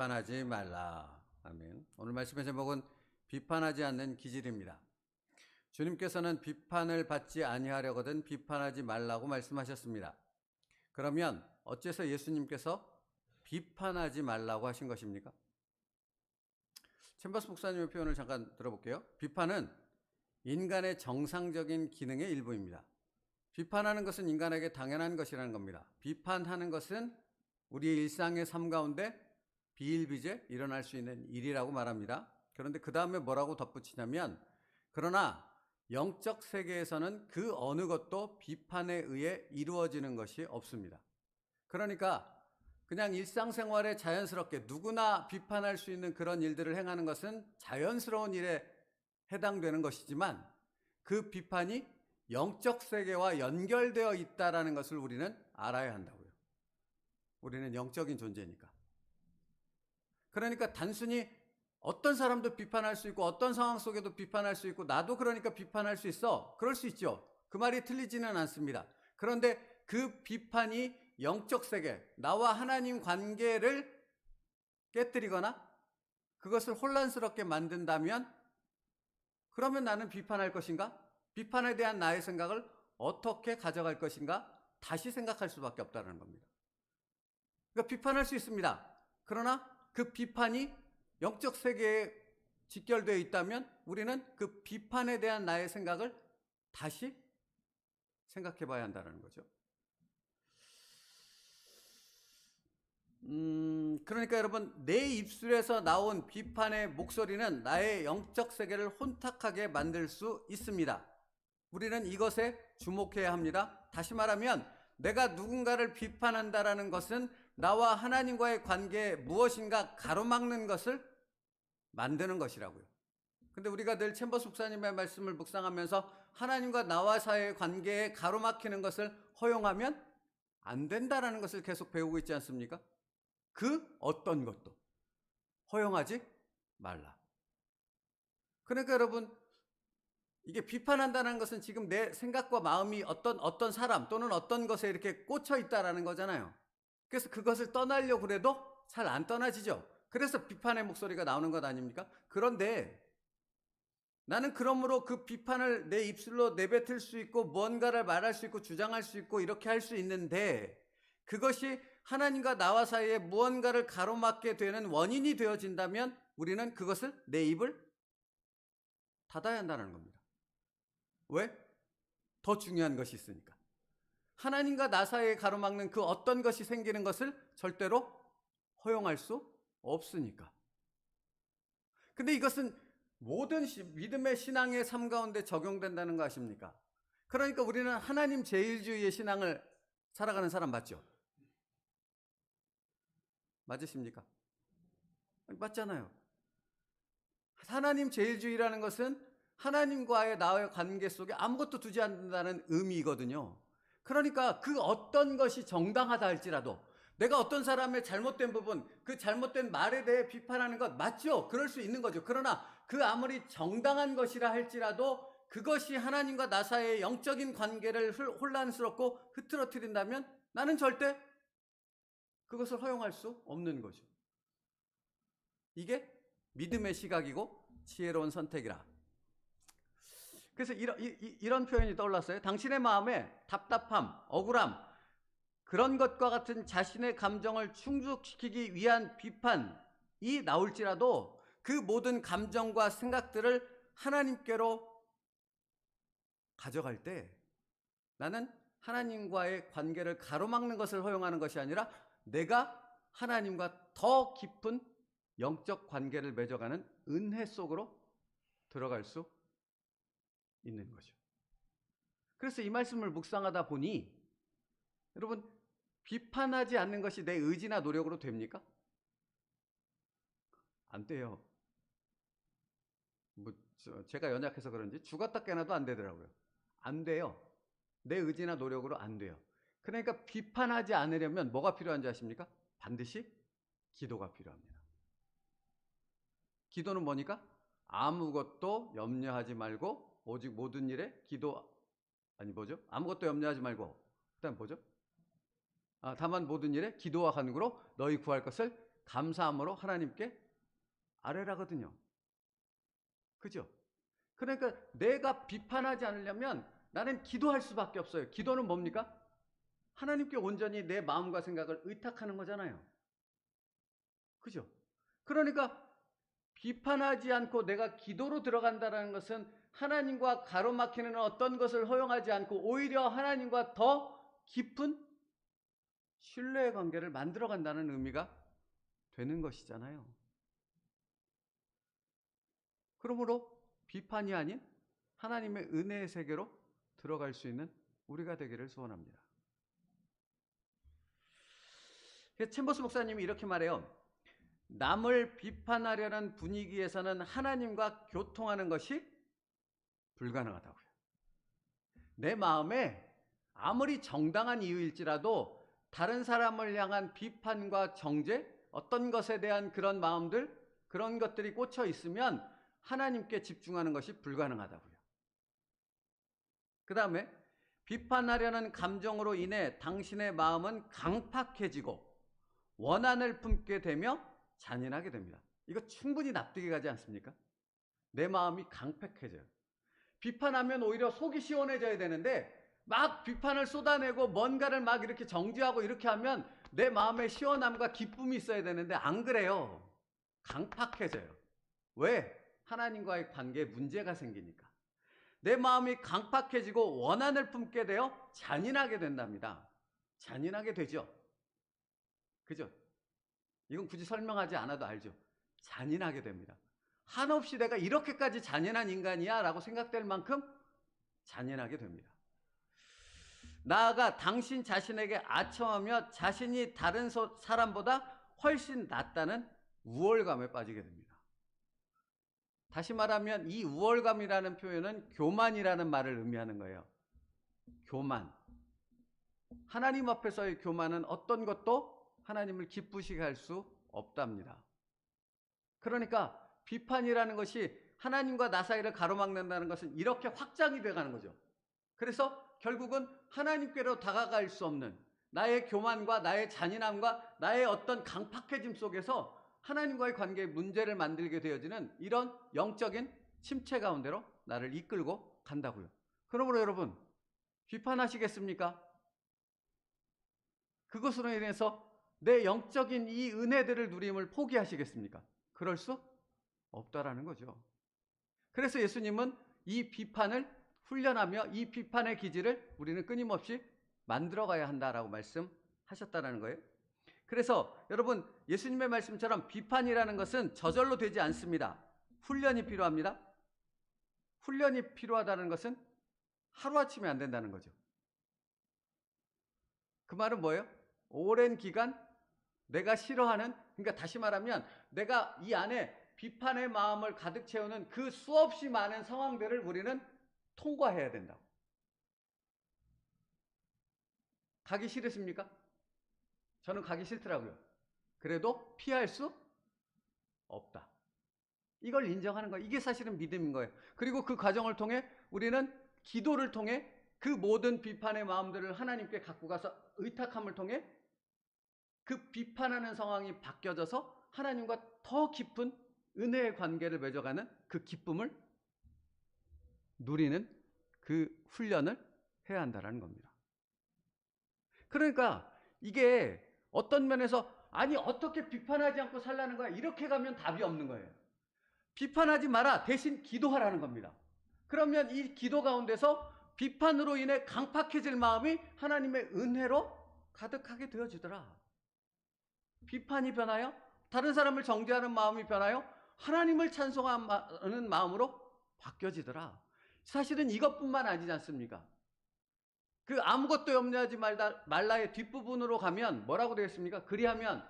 비판하지 말라. 아멘. 오늘 말씀의 제목은 비판하지 않는 기질입니다. 주님께서는 비판을 받지 아니하려거든 비판하지 말라고 말씀하셨습니다. 그러면 어째서 예수님께서 비판하지 말라고 하신 것입니까? 챔버스 목사님의 표현을 잠깐 들어볼게요. 비판은 인간의 정상적인 기능의 일부입니다. 비판하는 것은 인간에게 당연한 것이라는 겁니다. 비판하는 것은 우리의 일상의 삶 가운데 비일비재 일어날 수 있는 일이라고 말합니다. 그런데 그 다음에 뭐라고 덧붙이냐면, 그러나 영적 세계에서는 그 어느 것도 비판에 의해 이루어지는 것이 없습니다. 그러니까 그냥 일상생활에 자연스럽게 누구나 비판할 수 있는 그런 일들을 행하는 것은 자연스러운 일에 해당되는 것이지만, 그 비판이 영적 세계와 연결되어 있다는 것을 우리는 알아야 한다고요. 우리는 영적인 존재니까. 그러니까 단순히 어떤 사람도 비판할 수 있고 어떤 상황 속에도 비판할 수 있고 나도 그러니까 비판할 수 있어. 그럴 수 있죠. 그 말이 틀리지는 않습니다. 그런데 그 비판이 영적 세계, 나와 하나님 관계를 깨뜨리거나 그것을 혼란스럽게 만든다면, 그러면 나는 비판할 것인가? 비판에 대한 나의 생각을 어떻게 가져갈 것인가? 다시 생각할 수밖에 없다는 겁니다. 그러니까 비판할 수 있습니다. 그러나 그 비판이 영적 세계에 직결되어 있다면 우리는 그 비판에 대한 나의 생각을 다시 생각해 봐야 한다는 거죠. 그러니까 여러분, 내 입술에서 나온 비판의 목소리는 나의 영적 세계를 혼탁하게 만들 수 있습니다. 우리는 이것에 주목해야 합니다. 다시 말하면 내가 누군가를 비판한다라는 것은 나와 하나님과의 관계에 무엇인가 가로막는 것을 만드는 것이라고요. 근데 우리가 늘 챔버스 목사님의 말씀을 묵상하면서 하나님과 나와 사이의 관계에 가로막히는 것을 허용하면 안 된다라는 것을 계속 배우고 있지 않습니까? 그 어떤 것도 허용하지 말라. 그러니까 여러분, 이게 비판한다는 것은 지금 내 생각과 마음이 어떤 사람 또는 어떤 것에 이렇게 꽂혀 있다라는 거잖아요. 그래서 그것을 떠나려고 그래도 잘 안 떠나지죠. 그래서 비판의 목소리가 나오는 것 아닙니까? 그런데 나는 그러므로 그 비판을 내 입술로 내뱉을 수 있고 무언가를 말할 수 있고 주장할 수 있고 이렇게 할 수 있는데, 그것이 하나님과 나와 사이에 무언가를 가로막게 되는 원인이 되어진다면 우리는 그것을, 내 입을 닫아야 한다는 겁니다. 왜? 더 중요한 것이 있으니까. 하나님과 나 사이에 가로막는 그 어떤 것이 생기는 것을 절대로 허용할 수 없으니까. 근데 이것은 모든 믿음의 신앙의 삶 가운데 적용된다는 거 아십니까? 그러니까 우리는 하나님 제일주의의 신앙을 살아가는 사람 맞죠? 맞으십니까? 맞잖아요. 하나님 제일주의라는 것은 하나님과의 나의 관계 속에 아무것도 두지 않는다는 의미거든요. 그러니까 그 어떤 것이 정당하다 할지라도, 내가 어떤 사람의 잘못된 부분, 그 잘못된 말에 대해 비판하는 것 맞죠? 그럴 수 있는 거죠. 그러나 그 아무리 정당한 것이라 할지라도 그것이 하나님과 나 사이의 영적인 관계를 혼란스럽고 흐트러뜨린다면 나는 절대 그것을 허용할 수 없는 거죠. 이게 믿음의 시각이고 지혜로운 선택이라. 그래서 이런 표현이 떠올랐어요. 당신의 마음에 답답함, 억울함, 그런 것과 같은 자신의 감정을 충족시키기 위한 비판이 나올지라도 그 모든 감정과 생각들을 하나님께로 가져갈 때 나는 하나님과의 관계를 가로막는 것을 허용하는 것이 아니라 내가 하나님과 더 깊은 영적 관계를 맺어가는 은혜 속으로 들어갈 수 있는 거죠. 그래서 이 말씀을 묵상하다 보니, 여러분, 비판하지 않는 것이 내 의지나 노력으로 됩니까? 안 돼요. 제가 연약해서 그런지 죽었다 깨나도 안 되더라고요. 안 돼요. 내 의지나 노력으로 안 돼요. 그러니까 비판하지 않으려면 뭐가 필요한지 아십니까? 반드시 기도가 필요합니다. 기도는 뭐니까? 아무것도 염려하지 말고 오직 모든 일에 아무것도 염려하지 말고, 그다음 뭐죠? 다만 모든 일에 기도와 간구로 너희 구할 것을 감사함으로 하나님께 아뢰라거든요. 그죠? 그러니까 내가 비판하지 않으려면 나는 기도할 수밖에 없어요. 기도는 뭡니까? 하나님께 온전히 내 마음과 생각을 의탁하는 거잖아요. 그죠? 그러니까 비판하지 않고 내가 기도로 들어간다는 것은 하나님과 가로막히는 어떤 것을 허용하지 않고 오히려 하나님과 더 깊은 신뢰의 관계를 만들어 간다는 의미가 되는 것이잖아요. 그러므로 비판이 아닌 하나님의 은혜의 세계로 들어갈 수 있는 우리가 되기를 소원합니다. 챔버스 목사님이 이렇게 말해요. 남을 비판하려는 분위기에서는 하나님과 교통하는 것이 불가능하다고요. 내 마음에 아무리 정당한 이유일지라도 다른 사람을 향한 비판과 정죄, 어떤 것에 대한 그런 마음들, 그런 것들이 꽂혀 있으면 하나님께 집중하는 것이 불가능하다고요. 그 다음에 비판하려는 감정으로 인해 당신의 마음은 강팍해지고 원한을 품게 되며 잔인하게 됩니다. 이거 충분히 납득이 가지 않습니까? 내 마음이 강팍해져요. 비판하면 오히려 속이 시원해져야 되는데 막 비판을 쏟아내고 뭔가를 막 이렇게 정지하고 이렇게 하면 내 마음에 시원함과 기쁨이 있어야 되는데 안 그래요. 강팍해져요. 왜? 하나님과의 관계에 문제가 생기니까. 내 마음이 강팍해지고 원한을 품게 되어 잔인하게 된답니다. 잔인하게 되죠. 그죠? 이건 굳이 설명하지 않아도 알죠. 잔인하게 됩니다. 한없이 내가 이렇게까지 잔인한 인간이야 라고 생각될 만큼 잔인하게 됩니다. 나아가 당신 자신에게 아첨하며 자신이 다른 사람보다 훨씬 낫다는 우월감에 빠지게 됩니다. 다시 말하면 이 우월감이라는 표현은 교만이라는 말을 의미하는 거예요. 교만. 하나님 앞에서의 교만은 어떤 것도 하나님을 기쁘시게 할 수 없답니다. 그러니까 비판이라는 것이 하나님과 나 사이를 가로막는다는 것은 이렇게 확장이 돼가는 거죠. 그래서 결국은 하나님께로 다가갈 수 없는 나의 교만과 나의 잔인함과 나의 어떤 강팍해짐 속에서 하나님과의 관계에 문제를 만들게 되어지는 이런 영적인 침체 가운데로 나를 이끌고 간다고요. 그러므로 여러분, 비판하시겠습니까? 그것으로 인해서 내 영적인 이 은혜들을 누림을 포기하시겠습니까? 그럴 수 없다라는 거죠. 그래서 예수님은 이 비판을 훈련하며 이 비판의 기질을 우리는 끊임없이 만들어가야 한다라고 말씀하셨다는 거예요. 그래서 여러분, 예수님의 말씀처럼 비판이라는 것은 저절로 되지 않습니다. 훈련이 필요합니다. 훈련이 필요하다는 것은 하루아침에 안 된다는 거죠. 그 말은 뭐예요? 오랜 기간 내가 싫어하는, 그러니까 다시 말하면 내가 이 안에 비판의 마음을 가득 채우는 그 수없이 많은 상황들을 우리는 통과해야 된다고. 가기 싫으십니까? 저는 가기 싫더라고요. 그래도 피할 수 없다. 이걸 인정하는 거예요. 이게 사실은 믿음인 거예요. 그리고 그 과정을 통해 우리는 기도를 통해 그 모든 비판의 마음들을 하나님께 갖고 가서 의탁함을 통해 그 비판하는 상황이 바뀌어져서 하나님과 더 깊은 은혜의 관계를 맺어가는 그 기쁨을 누리는 그 훈련을 해야 한다는 겁니다. 그러니까 이게 어떤 면에서 아니 어떻게 비판하지 않고 살라는 거야? 이렇게 가면 답이 없는 거예요. 비판하지 마라. 대신 기도하라는 겁니다. 그러면 이 기도 가운데서 비판으로 인해 강팍해질 마음이 하나님의 은혜로 가득하게 되어지더라. 비판이 변하여 다른 사람을 정죄하는 마음이 변하여 하나님을 찬송하는 마음으로 바뀌어지더라. 사실은 이것뿐만 아니지 않습니까? 그 아무것도 염려하지 말라의 뒷부분으로 가면 뭐라고 되어 있습니까? 그리하면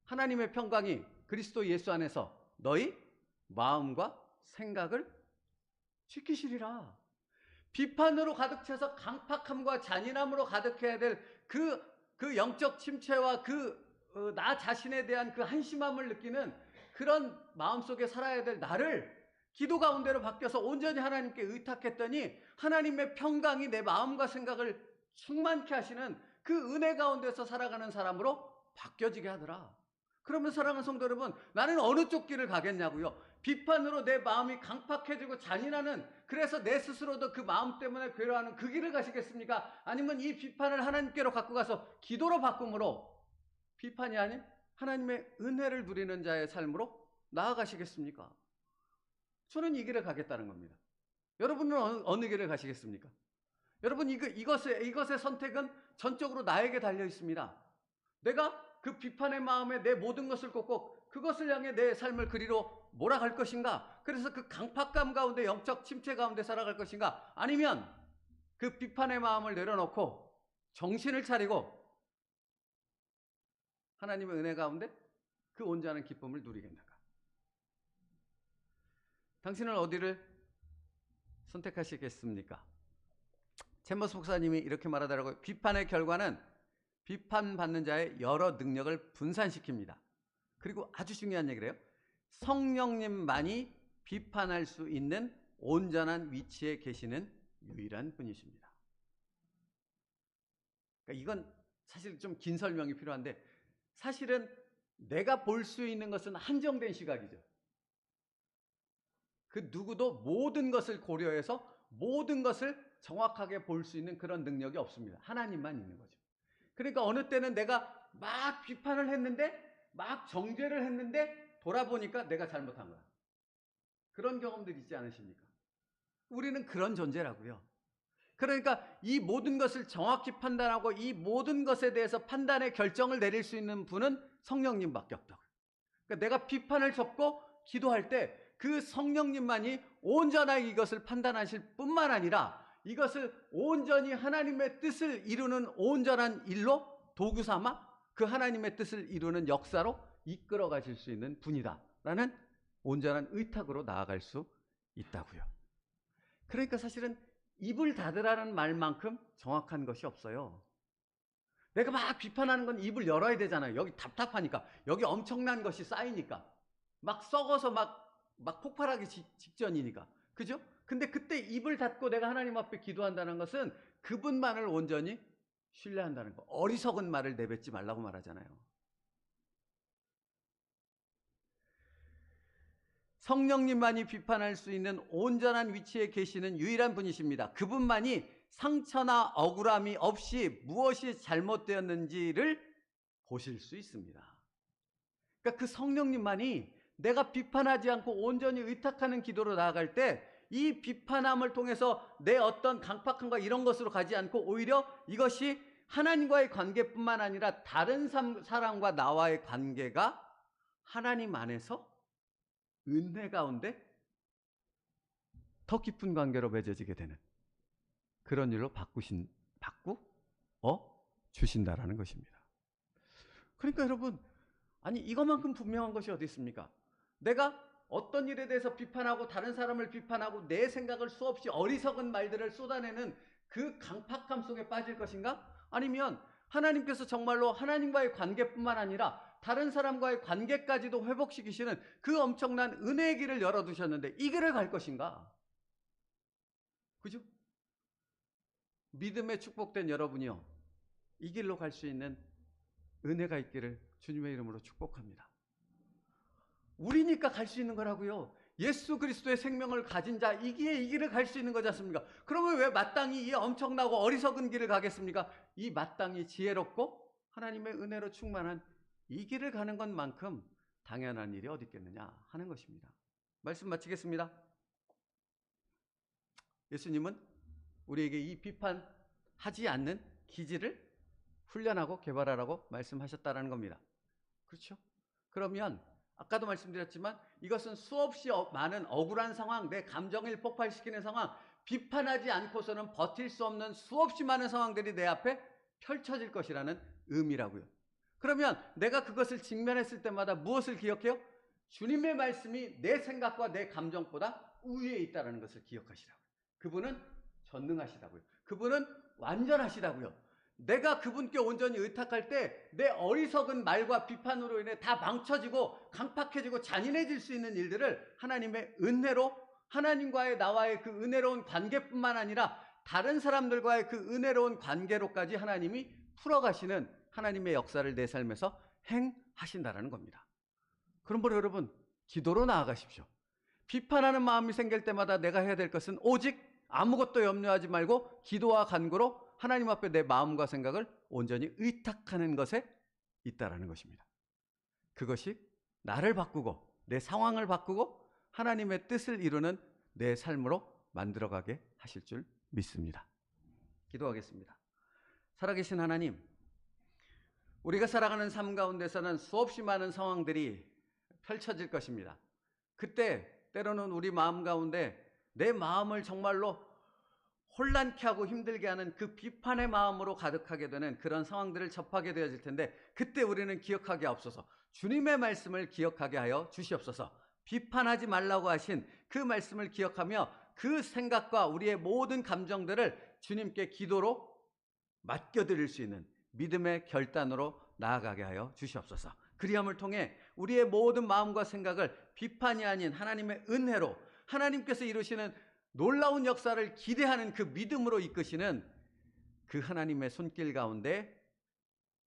하나님의 평강이 그리스도 예수 안에서 너희 마음과 생각을 지키시리라. 비판으로 가득 차서 강팍함과 잔인함으로 가득해야 될 그 영적 침체와 나 자신에 대한 그 한심함을 느끼는 그런 마음속에 살아야 될 나를 기도 가운데로 바뀌어서 온전히 하나님께 의탁했더니 하나님의 평강이 내 마음과 생각을 충만케 하시는 그 은혜 가운데서 살아가는 사람으로 바뀌어지게 하더라. 그러면 사랑하는 성도 여러분, 나는 어느 쪽 길을 가겠냐고요? 비판으로 내 마음이 강팍해지고 잔인하는, 그래서 내 스스로도 그 마음 때문에 괴로워하는 그 길을 가시겠습니까? 아니면 이 비판을 하나님께로 갖고 가서 기도로 바꿈으로 비판이 아닌 하나님의 은혜를 누리는 자의 삶으로 나아가시겠습니까? 저는 이 길을 가겠다는 겁니다. 여러분은 어느 길을 가시겠습니까? 여러분, 이것의 선택은 전적으로 나에게 달려 있습니다. 내가 그 비판의 마음에 내 모든 것을 꽂고 그것을 향해 내 삶을 그리로 몰아갈 것인가? 그래서 그 강팍감 가운데, 영적 침체 가운데 살아갈 것인가? 아니면 그 비판의 마음을 내려놓고 정신을 차리고 하나님의 은혜 가운데 그 온전한 기쁨을 누리겠는가? 당신은 어디를 선택하시겠습니까? 챔버스 목사님이 이렇게 말하더라고요. 비판의 결과는 비판받는 자의 여러 능력을 분산시킵니다. 그리고 아주 중요한 얘기를 해요. 성령님만이 비판할 수 있는 온전한 위치에 계시는 유일한 분이십니다. 그러니까 이건 사실 좀 긴 설명이 필요한데, 사실은 내가 볼 수 있는 것은 한정된 시각이죠. 그 누구도 모든 것을 고려해서 모든 것을 정확하게 볼 수 있는 그런 능력이 없습니다. 하나님만 있는 거죠. 그러니까 어느 때는 내가 막 비판을 했는데, 막 정죄를 했는데 돌아보니까 내가 잘못한 거야. 그런 경험들 있지 않으십니까? 우리는 그런 존재라고요. 그러니까 이 모든 것을 정확히 판단하고 이 모든 것에 대해서 판단의 결정을 내릴 수 있는 분은 성령님밖에 없다고요. 그러니까 내가 비판을 접고 기도할 때 그 성령님만이 온전하게 이것을 판단하실 뿐만 아니라 이것을 온전히 하나님의 뜻을 이루는 온전한 일로 도구 삼아 그 하나님의 뜻을 이루는 역사로 이끌어 가실 수 있는 분이다라는 온전한 의탁으로 나아갈 수 있다고요. 그러니까 사실은 입을 닫으라는 말만큼 정확한 것이 없어요. 내가 막 비판하는 건 입을 열어야 되잖아요. 여기 답답하니까, 여기 엄청난 것이 쌓이니까, 막 썩어서 막 폭발하기 직전이니까, 그죠? 근데 그때 입을 닫고 내가 하나님 앞에 기도한다는 것은 그분만을 온전히 신뢰한다는 거. 어리석은 말을 내뱉지 말라고 말하잖아요. 성령님만이 비판할 수 있는 온전한 위치에 계시는 유일한 분이십니다. 그분만이 상처나 억울함이 없이 무엇이 잘못되었는지를 보실 수 있습니다. 그러니까 그 성령님만이 내가 비판하지 않고 온전히 의탁하는 기도로 나아갈 때 이 비판함을 통해서 내 어떤 강팍함과 이런 것으로 가지 않고 오히려 이것이 하나님과의 관계뿐만 아니라 다른 사람과 나와의 관계가 하나님 안에서 은혜 가운데 더 깊은 관계로 맺어지게 되는 그런 일로 주신다라는 것입니다. 그러니까 여러분, 아니 이것만큼 분명한 것이 어디 있습니까? 내가 어떤 일에 대해서 비판하고 다른 사람을 비판하고 내 생각을 수없이 어리석은 말들을 쏟아내는 그 강팍함 속에 빠질 것인가? 아니면 하나님께서 정말로 하나님과의 관계뿐만 아니라 다른 사람과의 관계까지도 회복시키시는 그 엄청난 은혜의 길을 열어두셨는데 이 길을 갈 것인가? 그죠? 믿음에 축복된 여러분이요, 이 길로 갈 수 있는 은혜가 있기를 주님의 이름으로 축복합니다. 우리니까 갈 수 있는 거라고요. 예수 그리스도의 생명을 가진 자, 이 길을 갈 수 있는 거지 않습니까? 그러면 왜 마땅히 이 엄청나고 어리석은 길을 가겠습니까? 이 마땅히 지혜롭고 하나님의 은혜로 충만한 이 길을 가는 것만큼 당연한 일이 어디 있겠느냐 하는 것입니다. 말씀 마치겠습니다. 예수님은 우리에게 이 비판하지 않는 기질을 훈련하고 개발하라고 말씀하셨다는 겁니다. 그렇죠? 그러면 아까도 말씀드렸지만 이것은 수없이 많은 억울한 상황, 내 감정을 폭발시키는 상황, 비판하지 않고서는 버틸 수 없는 수없이 많은 상황들이 내 앞에 펼쳐질 것이라는 의미라고요. 그러면 내가 그것을 직면했을 때마다 무엇을 기억해요? 주님의 말씀이 내 생각과 내 감정보다 우위에 있다는 것을 기억하시라고요. 그분은 전능하시다고요. 그분은 완전하시다고요. 내가 그분께 온전히 의탁할 때 내 어리석은 말과 비판으로 인해 다 망쳐지고 강팍해지고 잔인해질 수 있는 일들을 하나님의 은혜로, 하나님과의 나와의 그 은혜로운 관계뿐만 아니라 다른 사람들과의 그 은혜로운 관계로까지 하나님이 풀어가시는 하나님의 역사를 내 삶에서 행하신다라는 겁니다. 그러므로 여러분, 기도로 나아가십시오. 비판하는 마음이 생길 때마다 내가 해야 될 것은 오직 아무것도 염려하지 말고 기도와 간구로 하나님 앞에 내 마음과 생각을 온전히 의탁하는 것에 있다라는 것입니다. 그것이 나를 바꾸고 내 상황을 바꾸고 하나님의 뜻을 이루는 내 삶으로 만들어가게 하실 줄 믿습니다. 기도하겠습니다. 살아계신 하나님, 우리가 살아가는 삶 가운데서는 수없이 많은 상황들이 펼쳐질 것입니다. 그때 때로는 우리 마음 가운데 내 마음을 정말로 혼란케 하고 힘들게 하는 그 비판의 마음으로 가득하게 되는 그런 상황들을 접하게 되어질 텐데, 그때 우리는 기억하게 하옵소서. 주님의 말씀을 기억하게 하여 주시옵소서. 비판하지 말라고 하신 그 말씀을 기억하며 그 생각과 우리의 모든 감정들을 주님께 기도로 맡겨드릴 수 있는 믿음의 결단으로 나아가게 하여 주시옵소서. 그리함을 통해 우리의 모든 마음과 생각을 비판이 아닌 하나님의 은혜로, 하나님께서 이루시는 놀라운 역사를 기대하는 그 믿음으로 이끄시는 그 하나님의 손길 가운데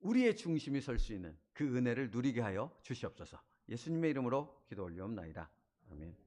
우리의 중심이 설 수 있는 그 은혜를 누리게 하여 주시옵소서. 예수님의 이름으로 기도 올리옵나이다. 아멘.